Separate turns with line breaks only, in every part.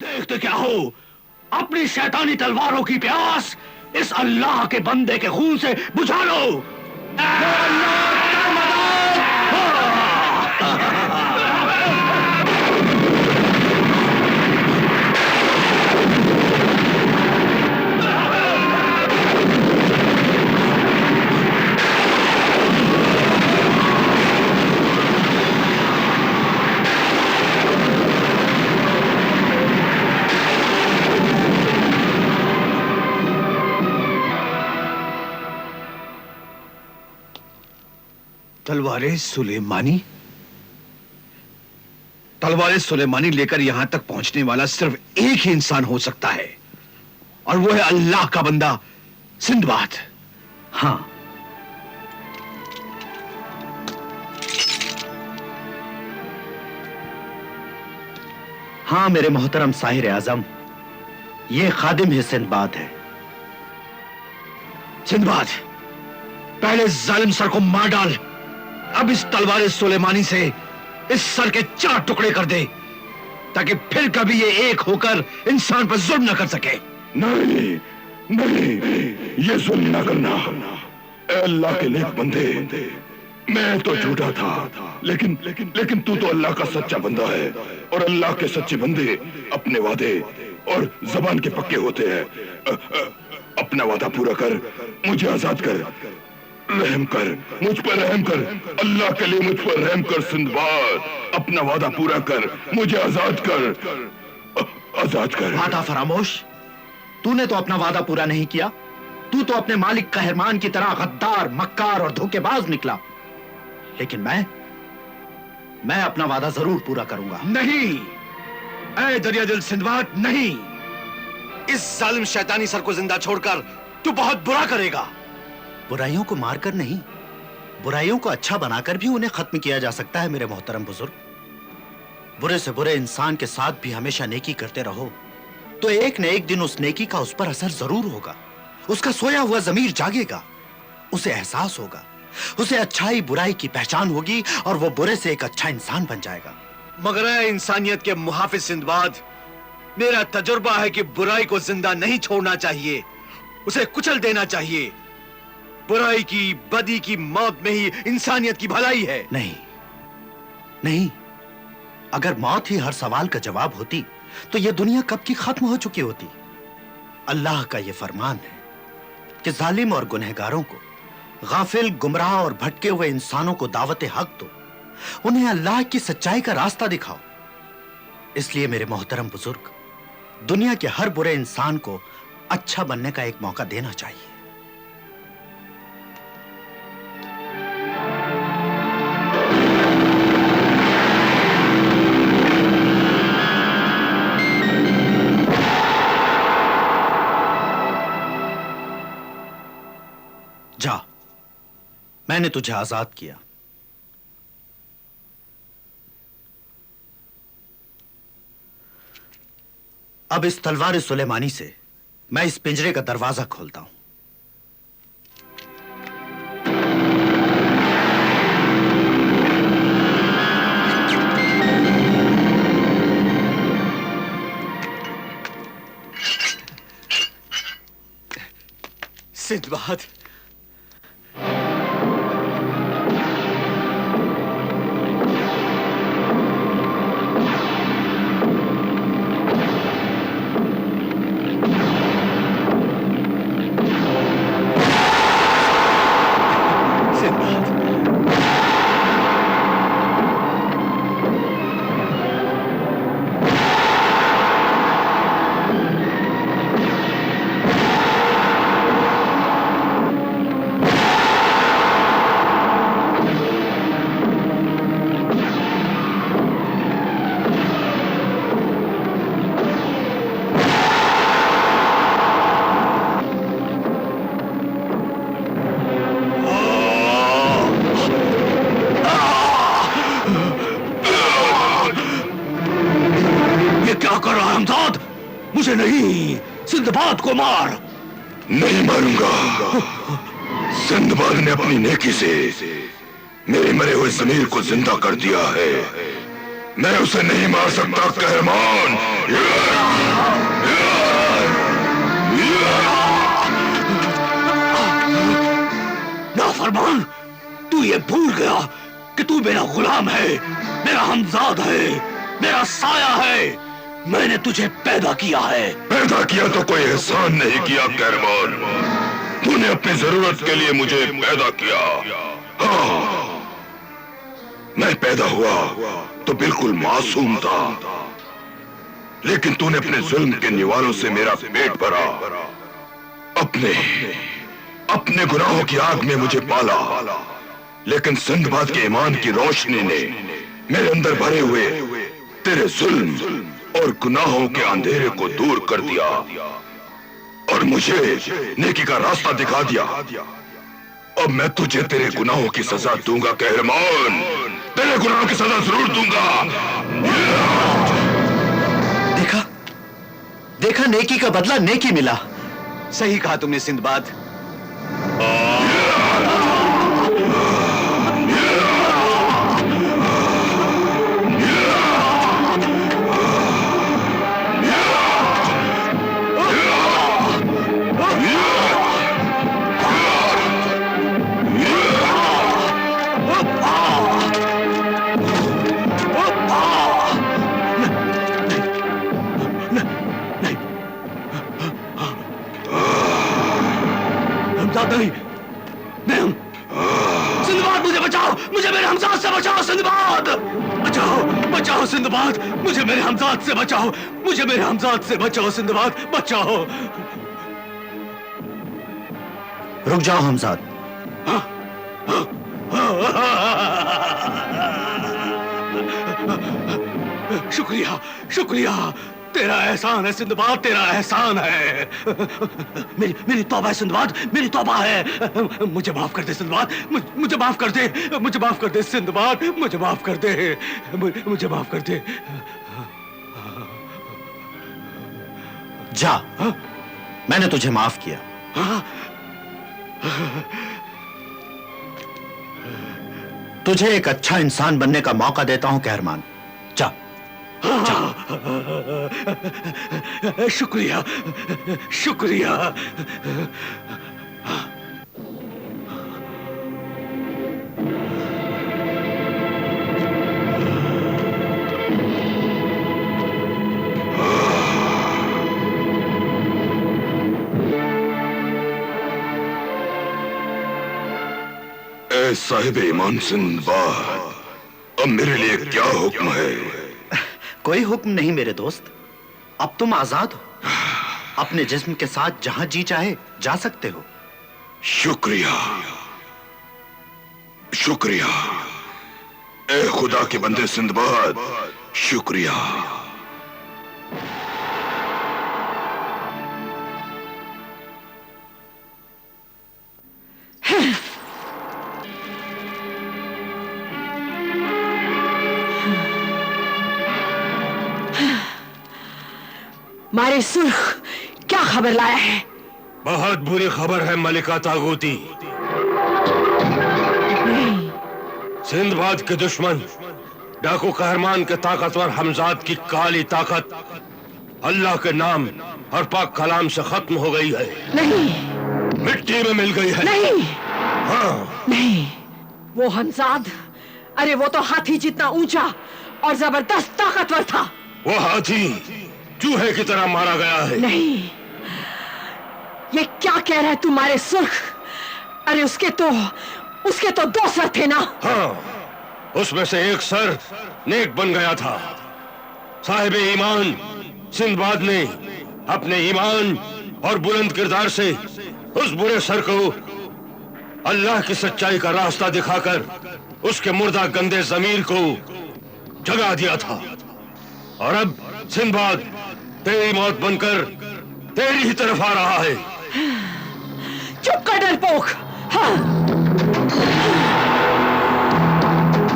देखते क्या हो? अपनी शैतानी तलवारों की प्यास इस अल्लाह के बंदे के खून से बुझा लो।
तलवारे सुलेमानी? तलवारे सुलेमानी लेकर यहां तक पहुंचने वाला सिर्फ एक ही इंसान हो सकता है, और वो है अल्लाह का बंदा सिंदबाद। हाँ,
हाँ मेरे मोहतरम साहिर आजम, ये खादिम ही सिंदबाद है।
सिंदबाद, पहले जालिम सर को मार डाल। अब इस तलवारे सुलेमानी से इस सर के 4 टुकड़े कर दे, ताकि फिर कभी ये एक होकर इंसान पर जुल्म न कर सके।
नहीं नहीं, ये जुल्म न करना। ए अल्लाह के नेक बंदे, मैं तो झूठा था, लेकिन तू तो अल्लाह का सच्चा बंदा है, और अल्लाह के सच्चे बंदे अपने वादे और जबान के पक्के होते हैं। अपना वादा पूरा कर, मुझे आजाद कर, रहम कर, मुझ पर रहम कर, अल्लाह के लिए मुझ पर रहम कर। सिंदबाद, अपना वादा पूरा कर, मुझे आजाद कर, आजाद कर।
वादा फरामोश? तूने तो अपना वादा पूरा नहीं किया। तू तो अपने मालिक कहरमान की तरह गद्दार, मक्कार और धोखेबाज निकला। लेकिन मैं अपना वादा जरूर पूरा करूंगा।
नहीं, ऐ दरिया दिल सिंदबाद, नहीं। इस जालिम शैतानी सर को जिंदा छोड़कर तू बहुत बुरा करेगा।
बुराइयों को मारकर नहीं, बुराइयों को अच्छा बनाकर भी उन्हें खत्म किया जा सकता है मेरे मोहतरम बुजुर्ग। बुरे से बुरे इंसान के साथ भी हमेशा नेकी करते रहो, तो एक न एक दिन उस नेकी का उस पर असर जरूर होगा। उसका सोया हुआ जमीर जागेगा, उसे एहसास होगा, उसे अच्छाई बुराई की पहचान होगी, और वो बुरे से एक अच्छा इंसान बन जाएगा।
मगर ऐ इंसानियत के मुहाफिज सिंदबाद, मेरा तजुर्बा है कि बुराई को जिंदा नहीं छोड़ना चाहिए, उसे कुचल देना चाहिए। बुराई की, बदी की मौत में ही इंसानियत की भलाई है।
नहीं नहीं, अगर मौत ही हर सवाल का जवाब होती तो यह दुनिया कब की खत्म हो चुकी होती। अल्लाह का यह फरमान है कि जालिम और गुनहगारों को, गाफिल, गुमराह और भटके हुए इंसानों को दावत हक दो, उन्हें अल्लाह की सच्चाई का रास्ता दिखाओ। इसलिए मेरे मोहतरम बुजुर्ग, दुनिया के हर बुरे इंसान को अच्छा बनने का एक मौका देना चाहिए। जा, मैंने तुझे आजाद किया। अब इस तलवार सुलेमानी से मैं इस पिंजरे का दरवाजा खोलता हूं।
सिंदबाद,
मुझे नहीं, सिंदबाद को मार।
नहीं मारूंगा। सिंदबाद ने अपनी नेकी से मेरे मरे हुए जमीर को जिंदा कर दिया है। मैं उसे नहीं मार सकता कहरमान।
नाफरमान, तू ये भूल गया कि तू मेरा गुलाम है, मेरा हमजाद है, मेरा साया है। मैंने तुझे पैदा किया है।
पैदा किया तो कोई एहसान नहीं किया कहरमान। तूने अपनी जरूरत के लिए मुझे पैदा किया। हाँ, मैं पैदा हुआ तो बिल्कुल मासूम था, लेकिन तूने अपने जुल्म के निवालों से मेरा पेट भरा। अपने गुनाहों की आग में मुझे पाला, लेकिन सिंदबाद के ईमान की रोशनी ने मेरे अंदर भरे हुए तेरे जुल्म और गुनाहों के अंधेरे को दूर कर दिया और मुझे नेकी का रास्ता दिखा दिया। अब मैं तुझे तेरे गुनाहों की सजा दूंगा कहरमान, तेरे गुनाहों की सजा जरूर दूंगा।
देखा, नेकी का बदला नेकी मिला।
सही कहा तुमने सिंदबाद।
नहीं, सिंदबाद मुझे बचाओ, मुझे मेरे हमजाद से बचाओ। सिंदबाद बचाओ, बचाओ सिंदबाद, मुझे मेरे हमजाद से बचाओ, मुझे मेरे हमजाद से बचाओ। सिंदबाद बचाओ।
रुक जाओ हमजाद।
शुक्रिया, शुक्रिया, तेरा एहसान है सिंदबाद, तेरा एहसान है। मेरी तौबा है सिंदबाद, मेरी तौबा है। मुझे माफ कर दे सिंदबाद, मुझे माफ कर दे, मुझे माफ कर दे सिंदबाद, मुझे माफ कर दे, मुझे माफ कर दे।
जा, मैंने तुझे माफ किया। तुझे एक अच्छा इंसान बनने का मौका देता हूं कहरमान। जा।
शुक्रिया, शुक्रिया।
ए साहिब ईमान सिंदबाद, अब मेरे लिए क्या हुक्म है?
कोई हुक्म नहीं मेरे दोस्त, अब तुम आजाद हो। अपने जिस्म के साथ जहां जी चाहे जा सकते हो।
शुक्रिया, शुक्रिया ए खुदा के बंदे सिंदबाद, शुक्रिया।
मारे सुर्ख क्या खबर लाया है?
बहुत बुरी खबर है मलिका तागूती। सिंदबाद के दुश्मन डाकू कहरमान के ताकतवर हमजाद की काली ताकत अल्लाह के नाम और पाक कलाम से खत्म हो गई है।
नहीं,
मिट्टी में मिल गई है।
नहीं,
हाँ,
नहीं, वो हमजाद, अरे वो तो हाथी जितना ऊंचा और जबरदस्त ताकतवर था।
वो हाथी चूहे की तरह मारा गया है।
नहीं, ये क्या कह रहा है तुम्हारे सुर्ख? अरे उसके तो दो सर थे ना।
हाँ, उसमें से एक सर नेक बन गया था। साहिब ईमान सिंदबाद ने अपने ईमान और बुलंद किरदार से उस बुरे सर को अल्लाह की सच्चाई का रास्ता दिखाकर उसके मुर्दा गंदे जमीर को जगा दिया था। और अब सिंदबाद तेरी मौत बनकर तेरी ही तरफ आ रहा है।
चुप कर डरपोक। हाँ।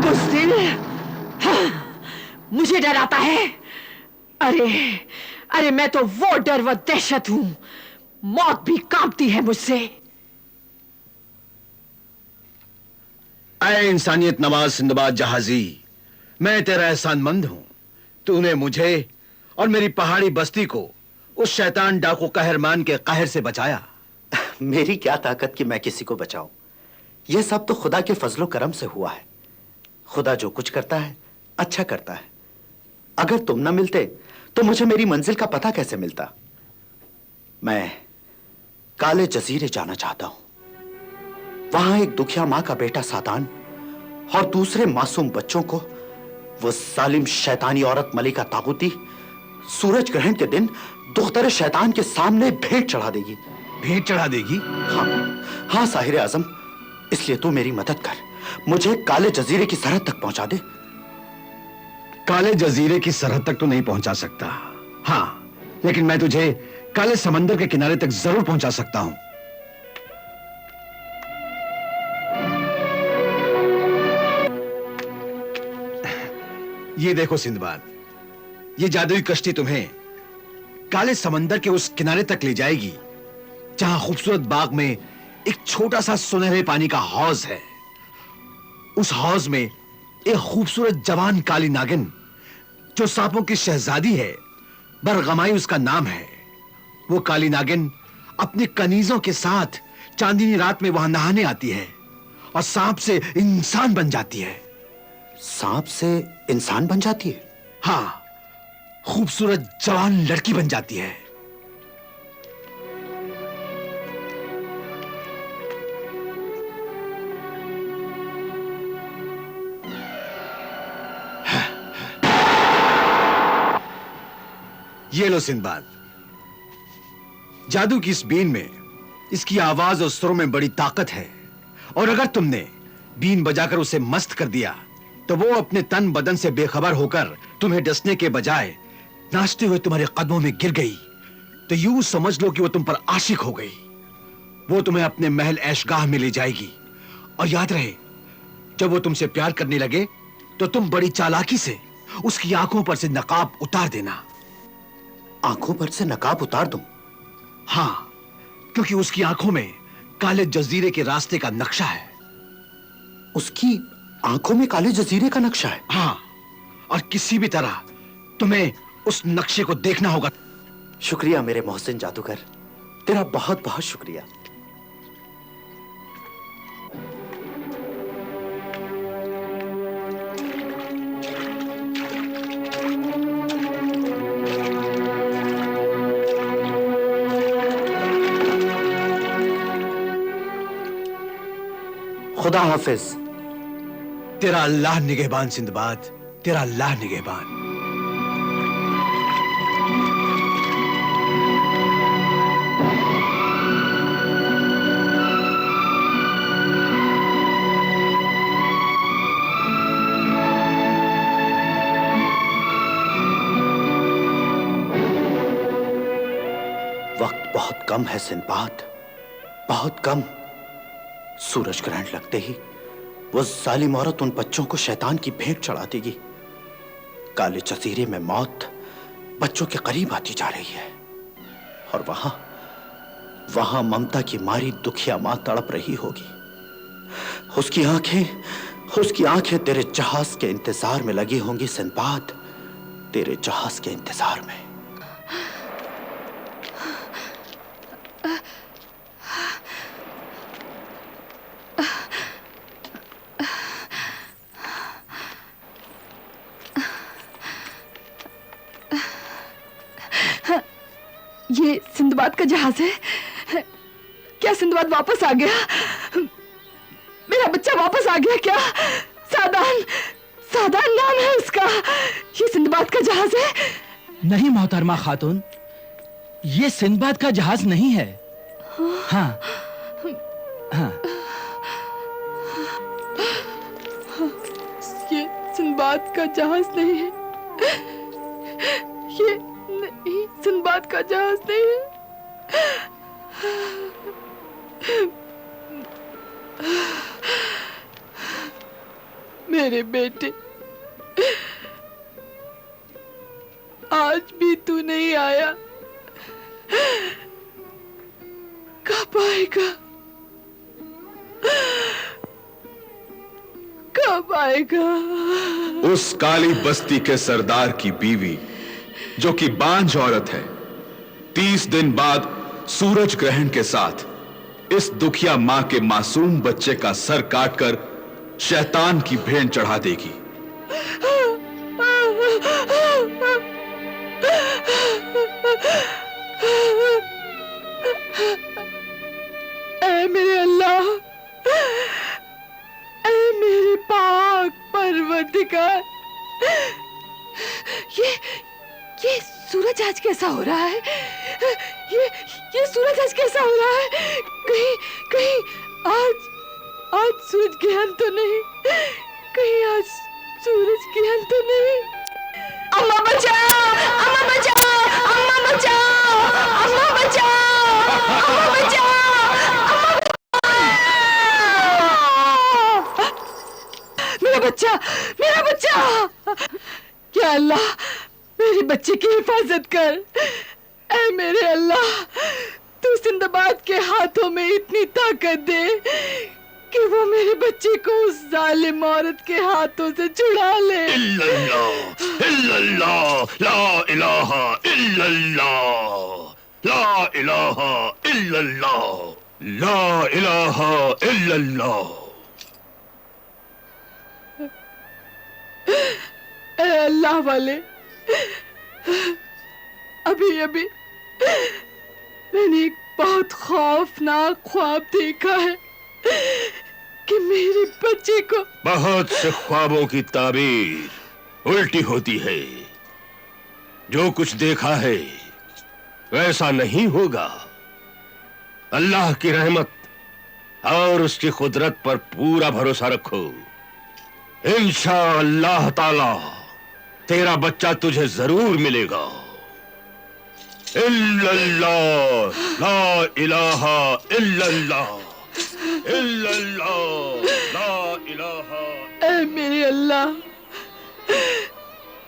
बुज़दिल, हाँ, मुझे डराता है। अरे मैं तो वो डर व दहशत हूं, मौत भी कांपती है मुझसे।
ऐ इंसानियत नवाज सिंदबाद जहाजी, मैं तेरा एहसानमंद हूं। तूने मुझे और मेरी पहाड़ी बस्ती को उस शैतान डाकू कहरमान के कहर से बचाया।
मेरी क्या ताकत कि मैं किसी को बचाऊं। यह सब तो खुदा के फजलो करम से हुआ है। खुदा जो कुछ करता है अच्छा करता है। अगर तुम ना मिलते तो मुझे मेरी मंजिल का पता कैसे मिलता। मैं काले जजीरे जाना चाहता हूं। वहां एक दुखिया मां का बेटा सादान और दूसरे मासूम बच्चों को वो जालिम शैतानी औरत मलिका तागुती सूरज ग्रहण के दिन दुख्तर शैतान के सामने भेंट चढ़ा देगी।
भेंट चढ़ा देगी?
हाँ साहिर आजम, इसलिए तू मेरी मदद कर, मुझे काले जजीरे की सरहद तक पहुंचा दे।
काले जजीरे की सरहद तक तो नहीं पहुंचा सकता, हाँ, लेकिन मैं तुझे काले समंदर के किनारे तक जरूर पहुंचा सकता हूं। ये देखो सिंदबाद, ये जादुई कश्ती तुम्हें काले समंदर के उस किनारे तक ले जाएगी जहां खूबसूरत बाग में एक छोटा सा सुनहरे पानी का हौज है। उस हौज में एक खूबसूरत जवान काली नागिन जो सांपों की शहजादी है, बरगमाई उसका नाम है। वो काली नागिन अपने कनीजों के साथ चांदनी रात में वहां नहाने आती है और सांप से इंसान बन जाती है।
सांप से इंसान बन जाती है?
हाँ, खूबसूरत जवान लड़की बन जाती है। ये लो सिंदबाद, जादू की इस बीन में, इसकी आवाज और सुरों में बड़ी ताकत है, और अगर तुमने बीन बजाकर उसे मस्त कर दिया तो वो अपने तन बदन से बेखबर होकर तुम्हें डसने के बजाय नाचते हुए तुम्हारे कदमों में गिर गई तो यूं समझ लो कि वो तुम पर आशिक हो गई। वो तुम्हें अपने महल ऐशगाह में ले जाएगी, और याद रहे, जब वो तुमसे प्यार करने लगे तो तुम बड़ी चालाकी से उसकी आंखों पर से नकाब उतार देना।
आंखों पर से नकाब उतार दूं?
हाँ, क्योंकि उसकी आंखों में काले जजीरे के रास्ते का नक्शा है।
उसकी आंखों में काले जजीरे का नक्शा है?
हाँ, और किसी भी तरह तुम्हें उस नक्शे को देखना होगा।
शुक्रिया मेरे मोहसिन जादूगर, तेरा बहुत बहुत शुक्रिया। खुदा हाफिज।
तेरा अल्लाह निगहबान सिंदबाद, तेरा अल्लाह निगहबान।
वक्त बहुत कम है सिंदबाद, बहुत कम। सूरज ग्रहण लगते ही वो जालिम औरत उन बच्चों को शैतान की भेंट चढ़ा देगी। काले जजीरे में मौत बच्चों के करीब आती जा रही है, और वहां ममता की मारी दुखिया मां तड़प रही होगी। उसकी आंखें तेरे जहाज के इंतजार में लगी होंगी सिंदबाद, तेरे जहाज के इंतजार में।
ये सिंदबाद का जहाज है? क्या सिंदबाद वापस आ गया? मेरा बच्चा वापस आ गया क्या? सादान नाम है उसका। ये सिंदबाद का जहाज है?
नहीं मोहतरमा खातून, ये सिंदबाद का जहाज नहीं है। हाँ, हाँ।
ये सिंदबाद का जहाज नहीं है। ये नहीं, सिंदबाद का जहाज नहीं है। मेरे बेटे, आज भी तू नहीं आया। कब आएगा? कब आएगा?
उस काली बस्ती के सरदार की बीवी, जो कि बांझ औरत है, 30 दिन बाद सूरज ग्रहण के साथ इस दुखिया मां के मासूम बच्चे का सर काटकर शैतान की भेंट चढ़ा देगी।
ऐ मेरे अल्लाह, ऐ मेरे पाक परवरदिगार, ये सूरज आज कैसा हो रहा है? ये सूरज आज कैसा हो रहा है? कहीं आज सूरज ग्रहण तो नहीं? कहीं आज सूरज ग्रहण तो नहीं? अम्मा बचाओ, अम्मा बचाओ, अम्मा बचाओ, अम्मा बचाओ, अम्मा बचाओ, मेरा बच्चा, मेरा बच्चा! क्या अल्लाह मेरे बच्चे की हिफाजत कर। ऐ मेरे अल्लाह, तू सिंदबाद के हाथों में इतनी ताकत दे कि वो मेरे बच्चे को उस जालिम औरत के हाथों से छुड़ा ले।
इल्लल्लाह, इल्लल्लाह, ला इलाहा इल्लल्लाह, ला इलाहा इल्लल्लाह, ला इलाहा इल्लल्लाह।
ऐ अल्लाह वाले, अभी मैंने एक बहुत खौफनाक ख्वाब देखा है कि मेरे बच्चे को।
बहुत से ख्वाबों की ताबीर उल्टी होती है। जो कुछ देखा है वैसा नहीं होगा। अल्लाह की रहमत और उसकी कुदरत पर पूरा भरोसा रखो। इंशाअल्लाह ताला तेरा बच्चा तुझे जरूर मिलेगा। इल्लल्लाह, ला इलाहा इल्लल्लाह, इल्लल्लाह, ला इलाहा।
ऐ मेरे अल्लाह,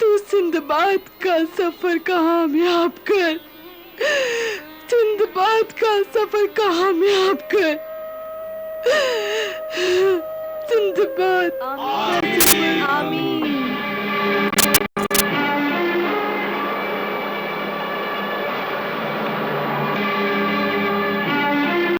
तू सिंदबाद का सफर कामयाब कर, सिंदबाद का सफर कामयाब कर, सिंदबाद। आमीन।